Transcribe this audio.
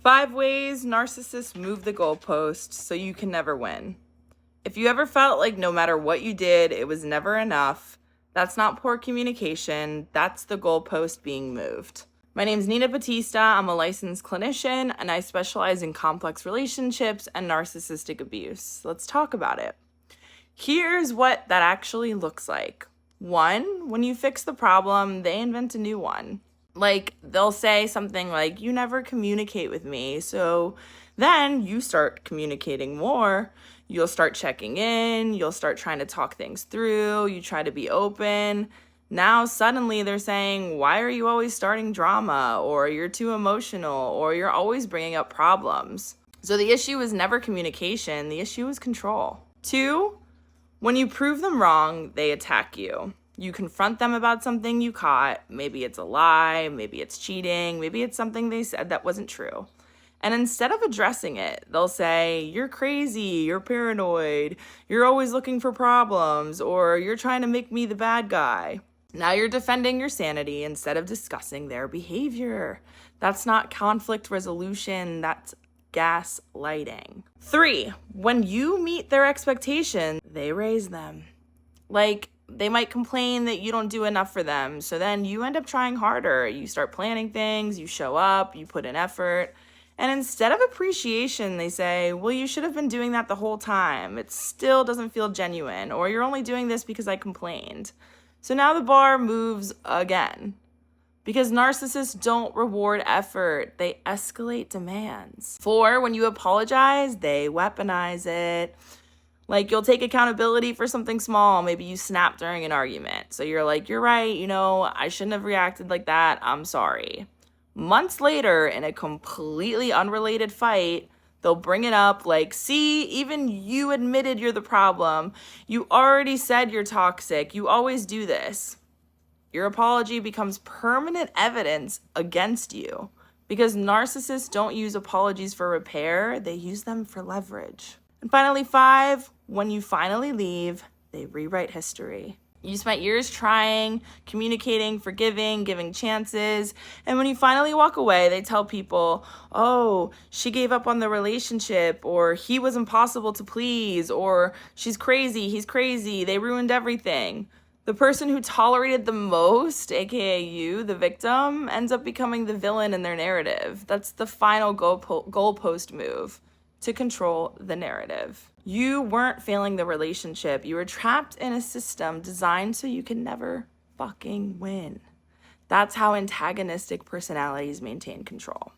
5 ways narcissists move the goalposts so you can never win. If you ever felt like no matter what you did, it was never enough, that's not poor communication, that's the goalpost being moved. My name's Nina Batista, I'm a licensed clinician, and I specialize in complex relationships and narcissistic abuse. Let's talk about it. Here's what that actually looks like. 1, when you fix the problem, they invent a new one. Like, they'll say something like, you never communicate with me, so then you start communicating more. You'll start checking in, you'll start trying to talk things through, you try to be open. Now suddenly they're saying, why are you always starting drama? Or you're too emotional, or you're always bringing up problems. So the issue is never communication, the issue is control. 2, when you prove them wrong, they attack you. You confront them about something you caught. Maybe it's a lie, maybe it's cheating, maybe it's something they said that wasn't true. And instead of addressing it, they'll say, you're crazy, you're paranoid, you're always looking for problems, or you're trying to make me the bad guy. Now you're defending your sanity instead of discussing their behavior. That's not conflict resolution, that's gaslighting. 3, when you meet their expectations, they raise them. Like, they might complain that you don't do enough for them. So then you end up trying harder. You start planning things, you show up, you put in effort. And instead of appreciation, they say, well, you should have been doing that the whole time. It still doesn't feel genuine. Or you're only doing this because I complained. So now the bar moves again. Because narcissists don't reward effort. They escalate demands. 4, when you apologize, they weaponize it. Like, you'll take accountability for something small. Maybe you snapped during an argument. So you're like, you're right, I shouldn't have reacted like that. I'm sorry. Months later, in a completely unrelated fight, they'll bring it up like, see, even you admitted you're the problem. You already said you're toxic. You always do this. Your apology becomes permanent evidence against you because narcissists don't use apologies for repair. They use them for leverage. And finally, 5, when you finally leave, they rewrite history. You spent years trying, communicating, forgiving, giving chances. And when you finally walk away, they tell people, oh, she gave up on the relationship, or he was impossible to please, or she's crazy, he's crazy, they ruined everything. The person who tolerated the most, aka you, the victim, ends up becoming the villain in their narrative. That's the final goalpost move. To control the narrative. You weren't failing the relationship. You were trapped in a system designed so you can never fucking win. That's how antagonistic personalities maintain control.